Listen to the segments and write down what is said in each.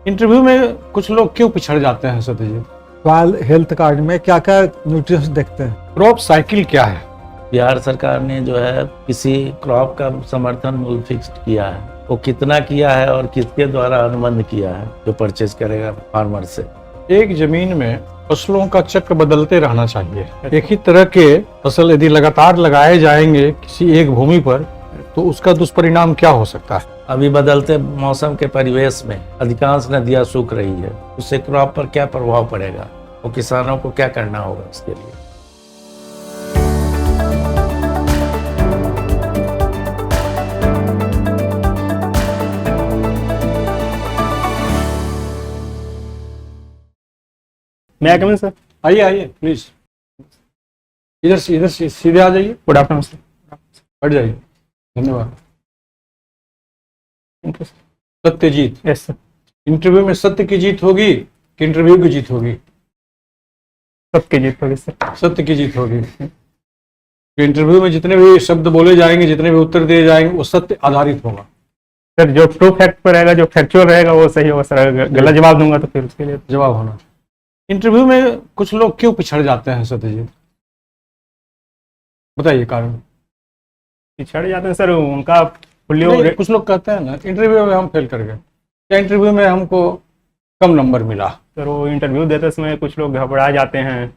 Interview में कुछ लोग क्यों पिछड़ जाते हैं सत्यजीत? सॉइल हेल्थ कार्ड में क्या क्या न्यूट्रिएंट्स देखते हैं? क्रॉप साइकिल क्या है? बिहार सरकार ने जो है किसी क्रॉप का समर्थन मूल्य फिक्स किया है, वो कितना किया है और किसके द्वारा अनुबंध किया है जो परचेज करेगा फार्मर से। एक जमीन में फसलों का चक्र बदलते रहना चाहिए। एक ही तरह के फसल यदि लगातार लगाए जाएंगे किसी एक भूमि पर तो उसका दुष्परिणाम क्या हो सकता है? अभी बदलते मौसम के परिवेश में अधिकांश नदियां सूख रही है, उससे क्रॉप पर क्या प्रभाव पड़ेगा, वो किसानों को क्या करना होगा इसके लिए। मैं आई कम इन सर? आइए आइए प्लीज, इधर से सीधे आ जाइए। Good afternoon sir. हट जाइए। धन्यवाद। Satyajit, yes sir. इंटरव्यू में सत्य की जीत होगी कि इंटरव्यू की जीत होगी? सबकी जीत होगी सर। सत्य की जीत होगी। तो इंटरव्यू में जितने भी शब्द बोले जाएंगे, जितने भी उत्तर दिए जाएंगे, वो सत्य आधारित होगा। सर जो ट्रू फैक्ट पर रहेगा, जो फैक्चुअल रहेगा वो सही होगा सर। अगर गलत जवाब दूंगा तो फिर उसके लिए जवाब होना। इंटरव्यू में कुछ लोग क्यों पिछड़ जाते हैं सत्यजीत? बताइए कारण। पिछड़ जाते हैं सर, उनका नहीं, कुछ लोग कहते हैं ना इंटरव्यू में हम फेल कर गए, या इंटरव्यू में हमको कम नंबर मिला। सर वो इंटरव्यू देते समय कुछ लोग घबरा जाते हैं,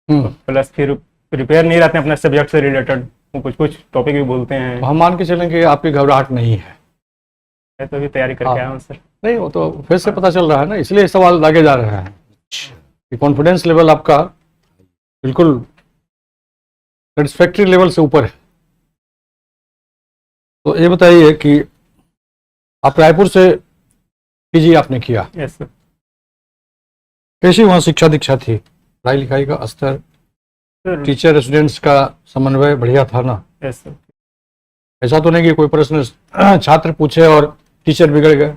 प्लस फिर प्रिपेयर नहीं रहते हैं अपने सब्जेक्ट से रिलेटेड, वो कुछ टॉपिक भी बोलते हैं। हम मान के चलें कि आपकी घबराहट नहीं है। मैं तो भी तैयारी करके आया हूँ सर। नहीं, वो तो फिर से पता चल रहा है ना, इसलिए सवाल आगे जा रहे हैं कि कॉन्फिडेंस लेवल आपका बिल्कुल सेटिस्फैक्ट्री लेवल से ऊपर है। तो ये बताइए कि आप रायपुर से पीजी आपने किया। Yes sir. कैसी वहाँ शिक्षा दीक्षा थी? पढ़ाई लिखाई का स्तर, सर टीचर स्टूडेंट्स का समन्वय बढ़िया था ना? Yes sir. ऐसा तो नहीं कि कोई प्रश्न छात्र पूछे और टीचर बिगड़ गए?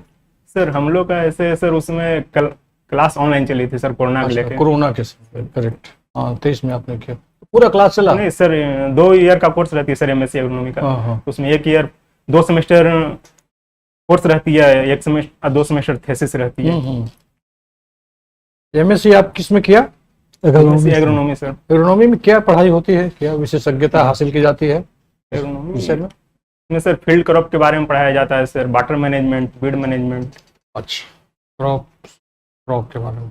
सर हम लोग का ऐसे सर उसमें क्लास ऑनलाइन चली थी सर, कोरोना को लेकर। कोरोना के समय, करेक्ट। हाँ, 23 में आपने किया, पूरा क्लास चला? नहीं सर, 2 ईयर का कोर्स रहती है सर एमएससी एग्रोनॉमी का। हाँ। उसमें 1 ईयर 2 सेमेस्टर कोर्स रहती है, 1 सेमेस्टर 2 सेमेस्टर थीसिस रहती है। एमएससी आप किस में किया? Agronomy sir. एग्रोनॉमी में क्या पढ़ाई होती है, क्या विशेषज्ञता हासिल की जाती है एग्रोनॉमी विषय में? में सर फील्ड क्रॉप के बारे में पढ़ाया जाता है sir, water management, weed management. अच्छा, क्रॉप के बारे में।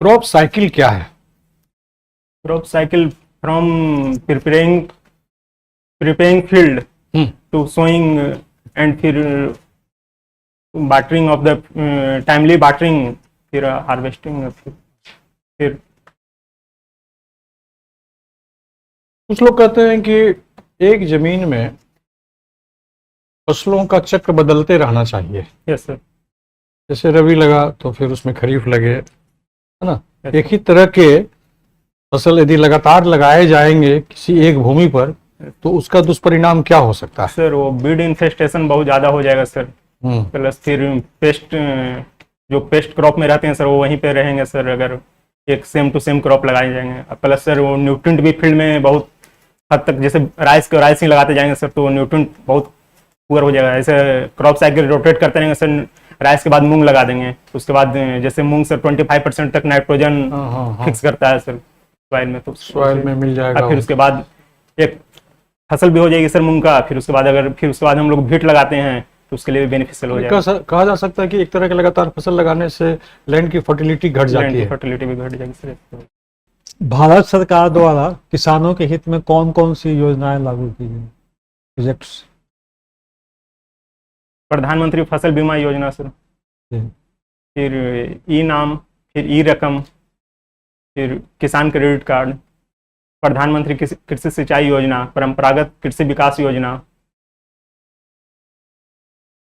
क्रॉप साइकिल क्या है? Crop cycle from preparing field to sowing and फिर watering of the timely watering, फिर हार्वेस्टिंग, फिर कुछ लोग कहते हैं कि एक जमीन में फसलों का चक्र बदलते रहना चाहिए। Yes sir. जैसे रबी लगा तो फिर उसमें खरीफ लगे, है ना? Yes. एक ही तरह के फसल यदि लगातार लगाए जाएंगे किसी एक भूमि पर तो उसका दुष्परिणाम क्या हो सकता है? सर वो बीड इन्फेस्टेशन बहुत ज़्यादा हो जाएगा सर। प्लस फिर पेस्ट, जो पेस्ट क्रॉप में रहते हैं सर वो वहीं पे रहेंगे सर, अगर एक सेम टू सेम क्रॉप लगाए जाएंगे। प्लस सर वो न्यूट्रिएंट भी फील्ड में बहुत हद तक, जैसे राइस ही लगाते जाएंगे सर तो न्यूट्रिएंट बहुत पुअर हो जाएगा। ऐसे क्रॉप साइकिल रोटेट करते रहेंगे सर, राइस के बाद मूंग लगा देंगे, उसके बाद जैसे मूंग सर 25% तक नाइट्रोजन फिक्स करता है सर सॉइल में, तो सॉइल में मिल जाएगा। फिर उसके बाद एक फसल भी हो जाएगी सर मूंग का। फिर उसके बाद हम लोग भीट लगाते हैं तो उसके लिए भी बेनिफिशियल हो जाएगा। कहा जा सकता है कि एक तरह के लगातार फसल लगाने से लैंड की फर्टिलिटी घट जाती है। फर्टिलिटी भी घट जाएगी सर। भारत सरकार द्वारा किसानों के हित में कौन कौन सी योजनाएं लागू की गई, प्रोजेक्ट्स? प्रधानमंत्री फसल बीमा योजना सर, फिर ई नाम, फिर ई रकम, फिर किसान क्रेडिट कार्ड, प्रधानमंत्री कृषि सिंचाई योजना, परंपरागत कृषि विकास योजना,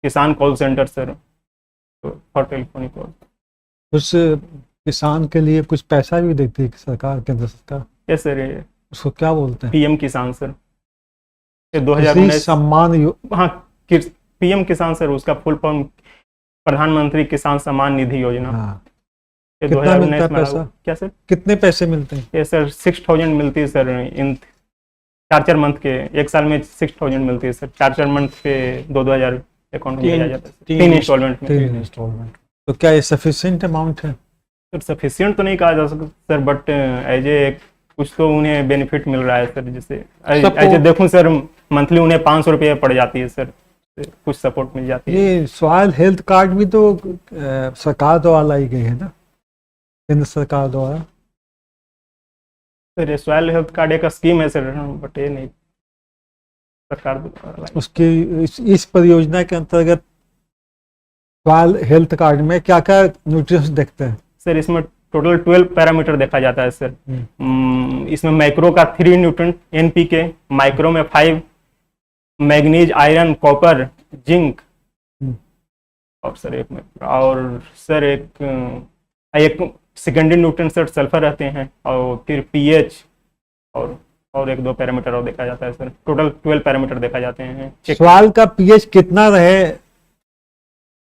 किसान call centre sir for telephonic call. उस किसान के लिए कुछ पैसा भी देती है सरकार, केंद्र सरकार? Yes sir. उसको क्या बोलते हैं? पीएम किसान सर, 2019 सम्मान हाँ पीएम किसान सर, उसका फुल फॉर्म प्रधानमंत्री किसान सम्मान निधि योजना। कितना मिलता है पैसा? क्या सर? कितने पैसे मिलते हैं? ये सर 6000 मिलती है सर इन 4 मंथ के, एक साल में 6000 मिलती है सर। 4 मंथ पे 2-2 हजार अकाउंट में भेजा जाता है सर, 3 इंस्टॉलमेंट में। 3 इंस्टॉलमेंट। तो क्या ये सफिशिएंट अमाउंट है? सर सफिशियंट तो नहीं कहा जा सकता सर, बट एज ए कुछ तो उन्हें बेनिफिट मिल रहा है सर। जैसे सबको- एज ए देखूं सर, मंथली उन्हें 500 रुपये पड़ जाती है सर, कुछ सपोर्ट मिल जाती है। ये सॉइल हेल्थ कार्ड भी तो सरकार द्वारा लाई गई है ना, केंद्र सरकार द्वारा। सर ये सॉइल हेल्थ कार्ड एक स्कीम है सर, बट ये नहीं सरकार द्वारा लाई। उसकी इस परियोजना के अंतर्गत सॉइल हेल्थ कार्ड में क्या क्या न्यूट्रिएंट्स देखते हैं? सर इसमें टोटल 12 पैरामीटर देखा जाता है सर। इसमें माइक्रो का 3 न्यूट्रिएंट NPK, माइक्रो में 5, मैग्नीज, आयरन, कॉपर, जिंक, और सर एक सेकेंडरी न्यूट्रिएंट सर सल्फर रहते हैं, और फिर pH और 1-2 पैरामीटर और देखा जाता है सर। टोटल 12 पैरामीटर देखा जाते हैं। सॉइल का pH कितना रहे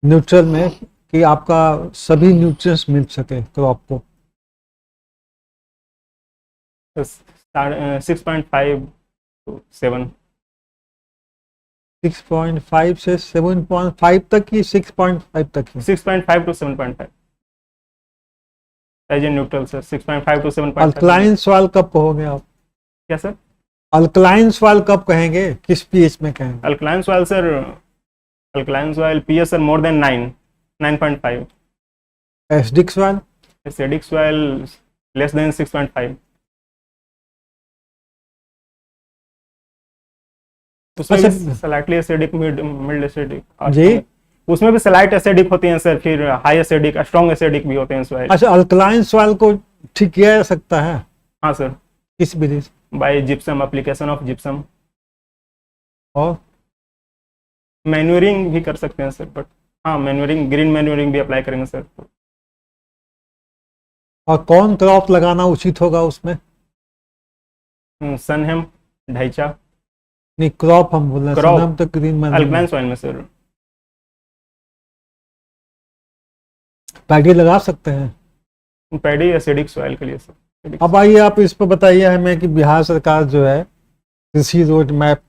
न्यूट्रल में कि आपका सभी न्यूट्रिएंट्स मिल सके क्रॉप को? 6.5 to 7। 6.5 से 7.5 तक की, 6.5 तक की? 6.5 to 7.5 as a neutral sir. 6.5 to 7.5। Alkaline soil कब कहोगे आप? क्या सर? अल्कलाइन सॉइल कब कहेंगे, किस pH में कहेंगे? Alkaline soil sir, alkaline soil pH sir more than 9.5। Acidic soil? Acidic soil less than 6.5। उसमें अच्छा। भी स्लाइटली एसिडिक, मिल्ड एसिडिक जी। उसमें भी स्लाइट एसिडिक होते हैं सर, फिर हाई एसिडिक, स्ट्रॉन्ग एसिडिक भी होते हैं सॉइल। अच्छा, अल्कलाइन सॉइल को ठीक किया जा सकता है हाँ सर, किस विधि से? By gypsum, application of gypsum. और मैन्यूरिंग भी कर सकते हैं सर, बट हाँ मैन्यूरिंग, ग्रीन मैन्यूरिंग भी अप्लाई करेंगे सर। और कौन क्रॉप लगाना उचित होगा उसमें? सनहेम, ढाइचा। नहीं, क्रॉप हम बोल रहे हैं, क्रॉप। सनम तो ग्रीन अल्कलाइन मैन्यूर। सॉइल में सर पैडी लगा सकते हैं। पैडी एसिडिक सॉइल के लिए सर। अब आइए आप इस पर बताइए हमें कि बिहार सरकार जो है कृषि रोड मैप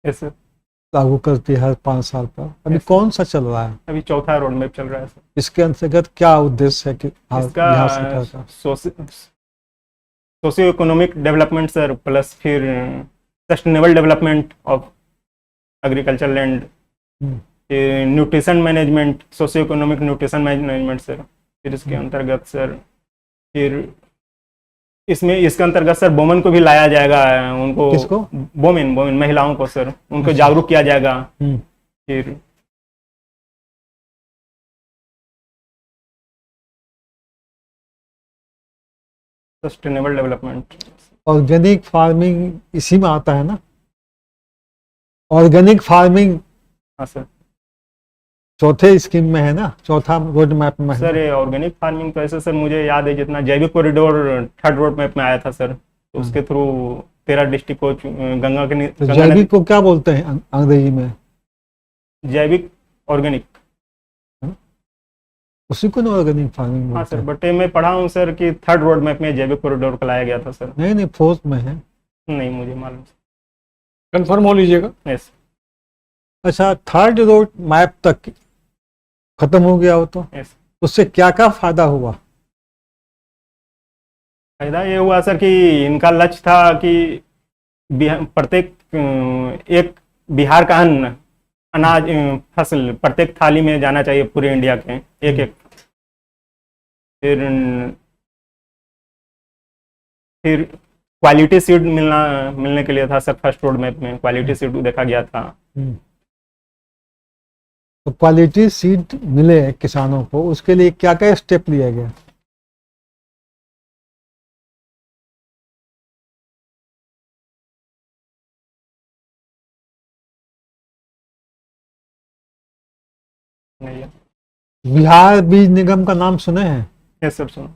यस सर, लागू करती है हर 5 साल पर। अभी Yes. कौन सा चल रहा है? अभी चौथा रोड मैप चल रहा है सर। इसके अंतर्गत क्या उद्देश्य है कि इसका बिहार सरकार का? Socio economic development sir, plus फिर sustainable development of agriculture land, hmm. फिर nutrition management, socio economic nutrition management sir. फिर इसके अंतर्गत सर, फिर इसके अंतर्गत सर वोमेन को भी लाया जाएगा। उनको किसको? वोमेन महिलाओं को सर, उनको अच्छा। जागरूक किया जाएगा। हम्म। फिर सस्टेनेबल डेवलपमेंट। ऑर्गेनिक फार्मिंग इसी में आता है ना? ऑर्गेनिक फार्मिंग हाँ सर। चौथे स्कीम में है ना, चौथा रोड मैप में है। सर ये ऑर्गेनिक फार्मिंग तो ऐसे सर मुझे याद है, जितना जैविक कॉरिडोर 3rd रोड मैप में आया था सर, तो उसके थ्रू 13 डिस्ट्रिक्ट को गंगा के तो गंगा जैविक को क्या बोलते हैं अंग्रेजी में? जैविक ऑर्गेनिक। उसी को ना ऑर्गेनिक फार्मिंग हाँ बोलते सर, हैं। बट मैं पढ़ा हूँ सर कि 3rd रोड मैप में जैविक कॉरिडोर को लाया गया था सर। नहीं नहीं, 4th में है। नहीं मुझे मालूम कंफर्म हो लीजिएगा। यस। अच्छा, 3rd रोड मैप तक खत्म हो गया हो तो यस, उससे क्या क्या फायदा हुआ? फायदा ये हुआ सर कि इनका लक्ष्य था कि प्रत्येक एक बिहार का अन्न, अनाज, फसल प्रत्येक थाली में जाना चाहिए पूरे इंडिया के, एक एक। फिर क्वालिटी सीड मिलने के लिए था सर। 1st रोड मैप में क्वालिटी सीड देखा गया था। तो क्वालिटी सीड मिले किसानों को, उसके लिए क्या क्या स्टेप लिया गया? नहीं, बिहार बीज निगम का नाम सुने हैं? यस सर सुनो।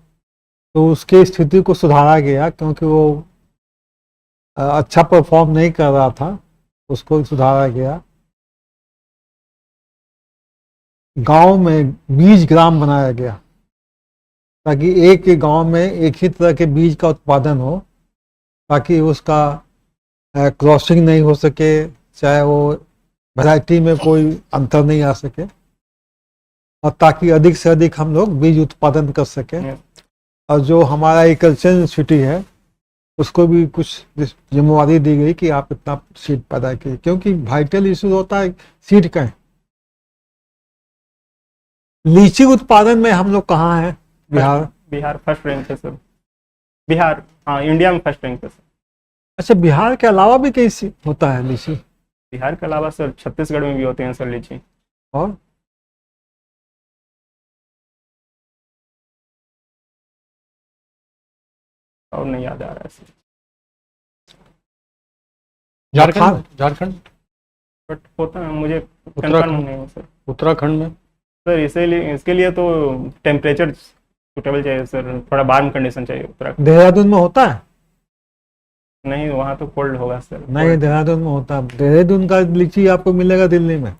तो उसकी स्थिति को सुधारा गया क्योंकि वो अच्छा परफॉर्म नहीं कर रहा था, उसको सुधारा गया। गांव में बीज ग्राम बनाया गया ताकि एक ही गांव में एक ही तरह के बीज का उत्पादन हो, ताकि उसका क्रॉसिंग नहीं हो सके, चाहे वो वैरायटी में कोई अंतर नहीं आ सके, और ताकि अधिक से अधिक हम लोग बीज उत्पादन कर सकें। और जो हमारा एग्रीकल्चर यूनिवर्सिटी है उसको भी कुछ जिम्मेवारी दी गई कि आप इतना सीड पैदा कीजिए, क्योंकि वाइटल इशू होता है सीड का। लीची उत्पादन में हम लोग कहाँ हैं? बिहार फर्स्ट रैंक है सर। बिहार, हाँ, इंडिया में फर्स्ट रैंक है सर। अच्छा, बिहार के अलावा भी कहीं होता है लीची? बिहार के अलावा सर छत्तीसगढ़ में भी होते हैं सर लीची। और नहीं याद आ रहा है सर, झारखंड बट होता है, मुझे उत्तराखंड। कंफर्म नहीं है सर। उत्तराखंड में सर इसीलिए इसके लिए तो टेम्परेचर सुटेबल चाहिए सर, थोड़ा वार्म कंडीशन चाहिए उत्तराखंड। देहरादून में होता है? नहीं, वहाँ तो कोल्ड होगा सर। नहीं, देहरादून में होता है। देहरादून का लीची आपको मिलेगा दिल्ली में।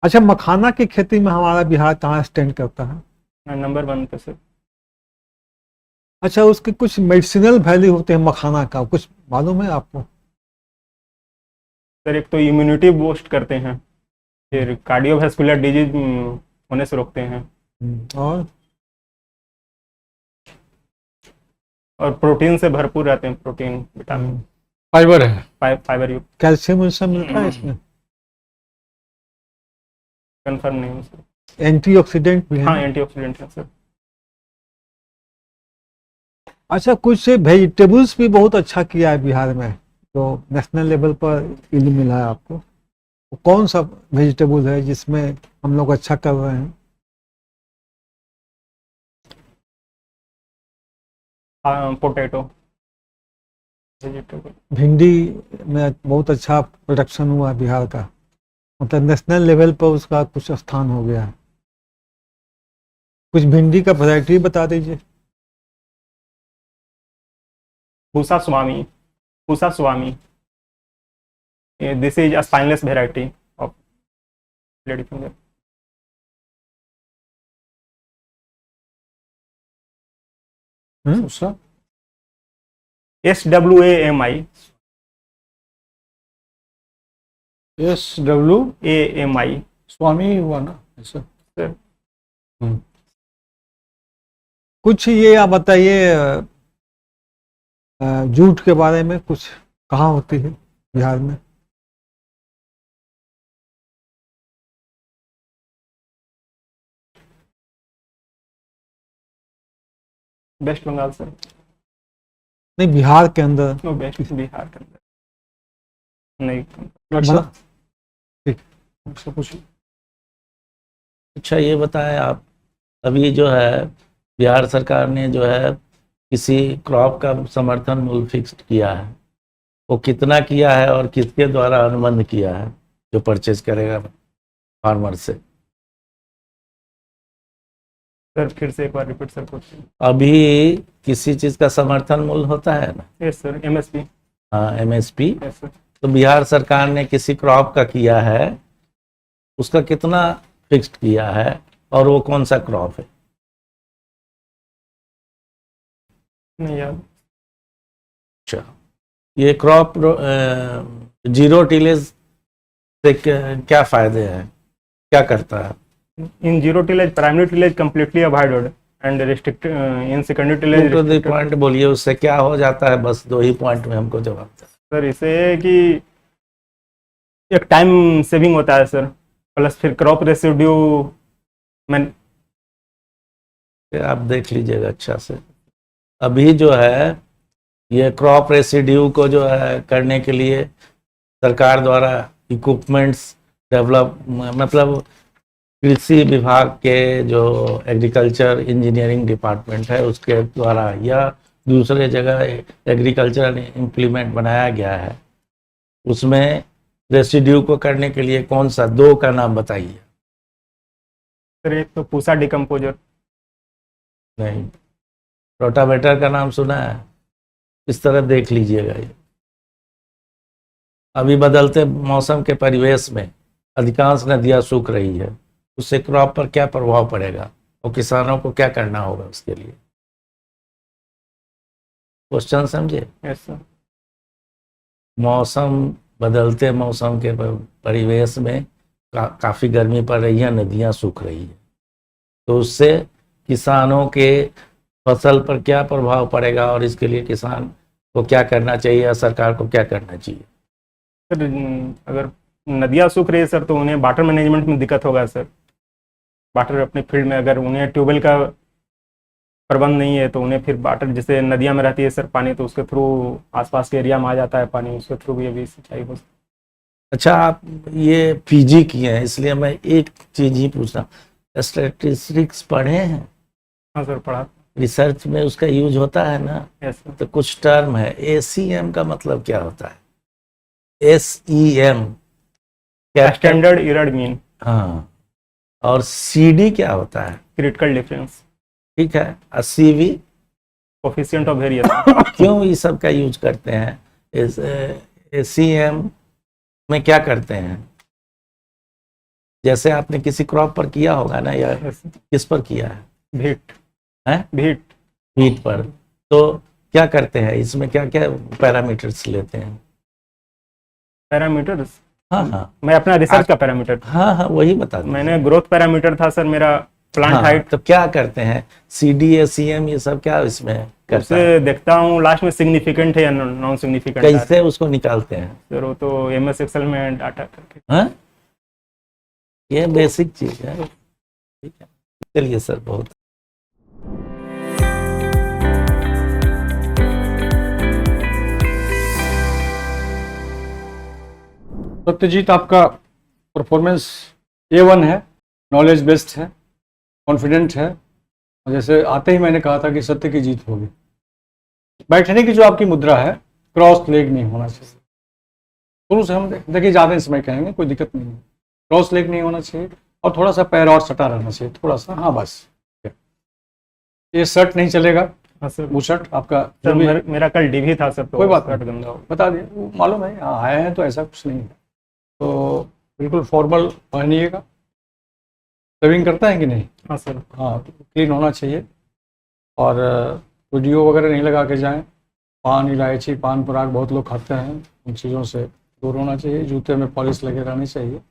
अच्छा, मखाना की खेती में हमारा बिहार कहाँ स्टैंड करता है? नंबर 1 पे सर। अच्छा, उसके कुछ मेडिसिनल वैल्यू होते हैं मखाना का, कुछ मालूम है आपको? सर एक तो इम्यूनिटी बूस्ट करते हैं, फिर कार्डियोवैस्कुलर डिजीज होने से रोकते हैं, और प्रोटीन से भरपूर रहते हैं, प्रोटीन, विटामिन, फाइबर है, फाइबर युक्त। कैल्शियम उनसे मिलता है इसमें? कंफर्म नहीं है सर। एंटीऑक्सीडेंट भी है? हाँ, एंटीऑक्सीडेंट है सर। अच्छा, कुछ वेजिटेबल्स भी बहुत अच्छा किया है बिहार में, तो नेशनल लेवल पर इल्म मिला है आपको। तो कौन सा वेजिटेबल है जिसमें हम लोग अच्छा कर रहे हैं? Potato vegetable. भिंडी में बहुत अच्छा प्रोडक्शन हुआ है बिहार का, मतलब नेशनल लेवल पर उसका कुछ स्थान हो गया है। कुछ भिंडी का वैरायटी बता दीजिए। Pusa Swami, this is a spineless variety of lady finger. उसका SWAMI, SWAMI स्वामी ही हुआ ना ऐसा? कुछ ये आप बताइए, जूट के बारे में कुछ कहाँ होती है बिहार में? वेस्ट बंगाल सर। नहीं, बिहार के अंदर। वेस्ट बिहार के अंदर नहीं। ऐसा कुछ अच्छा, ये बताएं आप, अभी जो है बिहार सरकार ने जो है किसी क्रॉप का समर्थन मूल्य फिक्स्ड किया है, वो कितना किया है और किसके द्वारा अनुबंध किया है जो परचेज करेगा फार्मर से? सर फिर से एक बार रिपीट सर क्वेश्चन। अभी किसी चीज का समर्थन मूल्य होता है ना? Yes sir, MSP। हाँ, MSP। Yes sir. तो बिहार सरकार ने किसी क्रॉप का किया है, उसका कितना फिक्स्ड किया है और वो कौन सा क्रॉप है? नहीं याद। अच्छा, ये क्रॉप जीरो टिलेज से क्या फायदे हैं, क्या करता है? In zero tillage, primary tillage completely avoided and restrict in secondary tillage to the restricted। Point बोलिए, उससे क्या हो जाता है, बस 2 ही पॉइंट में हमको जवाब दें। सर इसे कि एक टाइम सेविंग होता है सर, प्लस फिर क्रॉप रेसिड्यू में। आप देख लीजिएगा अच्छा से। अभी जो है ये क्रॉप रेसिड्यू को जो है करने के लिए सरकार द्वारा इक्विपमेंट्स डेवलप, मतलब कृषि विभाग के जो एग्रीकल्चर इंजीनियरिंग डिपार्टमेंट है उसके द्वारा या दूसरे जगह एग्रीकल्चर इम्प्लीमेंट बनाया गया है, उसमें रेसिड्यू को करने के लिए कौन सा 2 का नाम बताइए। सर एक तो पूसा डिकम्पोजर। नहीं। रोटावेटर का नाम सुना है? इस तरह देख लीजिएगा। ये अभी बदलते मौसम के परिवेश में अधिकांश नदियां सूख रही है, उससे क्रॉप पर क्या प्रभाव पड़ेगा और किसानों को क्या करना होगा उसके लिए? क्वेश्चन समझे? Yes sir. मौसम बदलते मौसम के परिवेश में काफ़ी गर्मी पड़ रही है, नदियां सूख रही है, तो उससे किसानों के फसल पर क्या प्रभाव पड़ेगा और इसके लिए किसान को क्या करना चाहिए या सरकार को क्या करना चाहिए? सर अगर नदियाँ सूख रही है सर तो उन्हें वाटर मैनेजमेंट में दिक्कत होगा सर। वाटर अपने फील्ड में अगर उन्हें ट्यूबवेल का प्रबंध नहीं है तो उन्हें फिर वाटर जैसे नदियाँ में रहती है सर पानी, तो उसके थ्रू आसपास के एरिया में आ जाता है पानी, उसके थ्रू भी अभी सिंचाई हो सकती है। अच्छा, आप ये पीजी किए हैं इसलिए मैं एक चीज ही पूछना, स्टैटिस्टिक्स पढ़े हैं? हाँ सर पढ़ा। रिसर्च में उसका यूज होता है ना? Yes sir. तो कुछ टर्म है, एसीएम का मतलब क्या होता है? SEM standard error mean. हाँ, और सीडी क्या होता है? Critical difference. ठीक है, और सीवी कोफिशिएंट ऑफ वेरिएशन। क्यों ये सब का यूज करते हैं? एसीएम में क्या करते हैं? जैसे आपने किसी क्रॉप पर किया होगा ना, या किस पर किया है? भीट है भीट हीट पर, तो क्या करते हैं इसमें, क्या क्या पैरामीटर्स लेते हैं? पैरामीटर्स? हाँ हाँ मैं अपना रिसर्च का पैरामीटर, हाँ हाँ वही बता दीजिए। मैंने ग्रोथ पैरामीटर था सर मेरा, प्लांट हाँ, हाइट। तो क्या करते हैं सीडीएसीएम ये सब क्या इसमें करता है? उसे देखता हूँ लास्ट में सिग्निफिकेंट है या नॉन सिग्निफिकेंट। कैसे उसको निकालते हैं? सर वो तो एमएस एक्सेल में डाटा करके। हाँ, ये बेसिक चीज है। ठीक है, चलिए सर, बहुत सत्यजीत, आपका परफॉर्मेंस A1 है, नॉलेज बेस्ड है, कॉन्फिडेंट है, और जैसे आते ही मैंने कहा था कि सत्य की जीत होगी। बैठने की जो आपकी मुद्रा है, क्रॉस लेग नहीं होना चाहिए। शुरू से हम देखिए ज़्यादा समय कहेंगे, कोई दिक्कत नहीं है। क्रॉस लेग नहीं होना चाहिए और थोड़ा सा पैर और सटा रहना चाहिए, थोड़ा सा। हाँ बस, ये शर्ट नहीं चलेगा। हाँ सर। वो शर्ट आपका सर मेरा कल डीवी था सर, तो कोई बात शर्ट नहीं, गंदा हो गया। बता दिए, वो मालूम है। हाँ आए हैं तो ऐसा कुछ नहीं है, तो बिल्कुल फॉर्मल पहनिएगा। सेविंग करता है कि नहीं? हाँ सर। हाँ, क्लीन होना चाहिए। और वीडियो वगैरह नहीं लगा के जाएं। पान इलायची, पान पराग बहुत लोग खाते हैं, उन चीज़ों से दूर होना चाहिए। जूते में पॉलिश लगे रहनी चाहिए।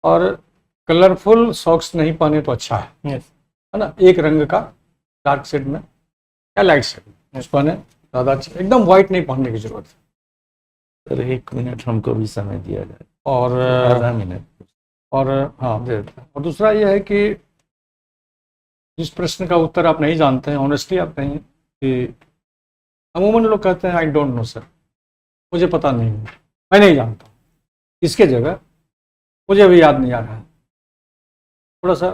और कलरफुल सॉक्स नहीं पहने तो अच्छा है, यस। है ना? एक रंग का डार्क शेड में या लाइट शेड में पहने ज़्यादा अच्छा। एकदम वाइट नहीं पहनने की जरूरत है। सर 1 मिनट हमको भी समय दिया जाए, और आधा मिनट। और हाँ दे देते हैं। और दूसरा ये है कि जिस प्रश्न का उत्तर आप नहीं जानते हैं, ऑनेस्टली आप कहें कि अमूमन लोग कहते हैं आई डोंट नो सर, मुझे पता नहीं है, मैं नहीं जानता। इसके जगह मुझे अभी याद नहीं आ रहा है, थोड़ा सा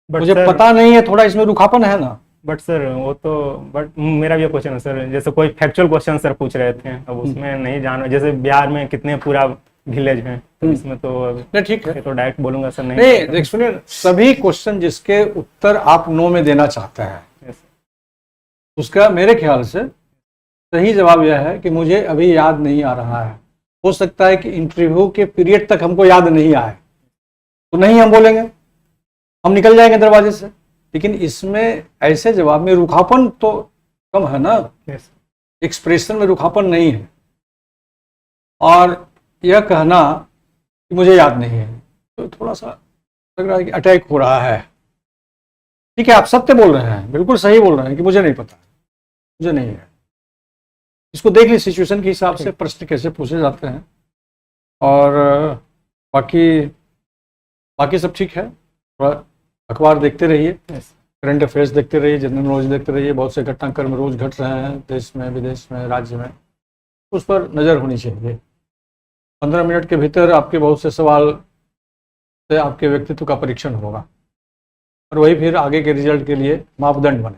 मुझे पता नहीं है, थोड़ा इसमें रुखापन है ना। बट सर वो तो, बट मेरा भी क्वेश्चन है सर, जैसे कोई फैक्चुअल क्वेश्चन सर पूछ रहे थे, अब उसमें नहीं जाना, जैसे बिहार में कितने पूरा विलेज हैं, तो इसमें तो नहीं ठीक है, तो डायरेक्ट बोलूंगा सर नहीं। नहीं सुनिए, सभी क्वेश्चन जिसके उत्तर आप नो में देना चाहते हैं, उसका मेरे ख्याल से सही जवाब यह है कि मुझे अभी याद नहीं आ रहा है। हो सकता है कि इंटरव्यू के पीरियड तक हमको याद नहीं आए, तो नहीं हम बोलेंगे, हम निकल जाएंगे दरवाजे से। लेकिन इसमें ऐसे जवाब में रुखापन तो कम है ना, एक्सप्रेशन में रुखापन नहीं है। और यह कहना कि मुझे याद नहीं है, तो थोड़ा सा लग रहा है कि अटैक हो रहा है। ठीक है, आप सत्य बोल रहे हैं, बिल्कुल सही बोल रहे हैं कि मुझे नहीं पता, मुझे नहीं है। इसको देख ली सिचुएशन के हिसाब से प्रश्न कैसे पूछे जाते हैं। और बाकी सब ठीक है। थोड़ा अखबार देखते रहिए, करंट अफेयर्स देखते रहिए, जनरल नॉलेज देखते रहिए। बहुत से घटनाक्रम रोज घट रहे हैं देश में, विदेश में, राज्य में, उस पर नज़र होनी चाहिए। 15 मिनट के भीतर आपके बहुत से सवाल से आपके व्यक्तित्व का परीक्षण होगा, और वही फिर आगे के रिजल्ट के लिए मापदंड बने।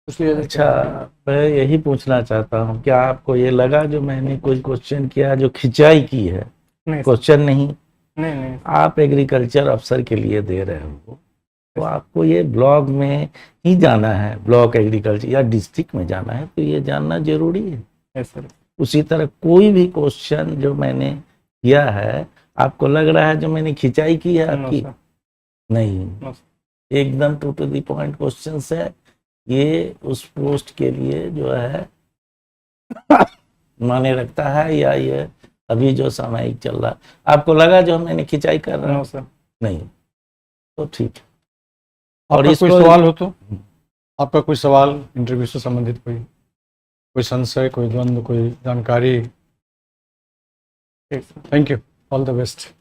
इसलिए अच्छा, मैं यही पूछना चाहता हूँ, क्या आपको ये लगा जो मैंने कोई क्वेश्चन किया जो खिंचाई की है? क्वेश्चन नहीं, आप एग्रीकल्चर अफसर के लिए दे रहे हो, तो आपको ये ब्लॉक में ही जाना है, ब्लॉक एग्रीकल्चर या डिस्ट्रिक्ट में जाना है, तो ये जानना जरूरी है। Yes sir. उसी तरह कोई भी क्वेश्चन जो मैंने किया है, आपको लग रहा है जो मैंने खिंचाई की है आपकी? नहीं, एकदम टू द पॉइंट क्वेश्चन है। ये उस पोस्ट के लिए जो है माने रखता है या ये अभी जो सामयिक चल रहा है? आपको लगा जो मैंने खिंचाई कर रहा नो हूँ? सर। नहीं, तो ठीक है। और कोई इसको- सवाल हो तो, आपका कोई सवाल इंटरव्यू से संबंधित, कोई संशय, कोई द्वंद्व, कोई जानकारी? ठीक sir. Thank you, all the best.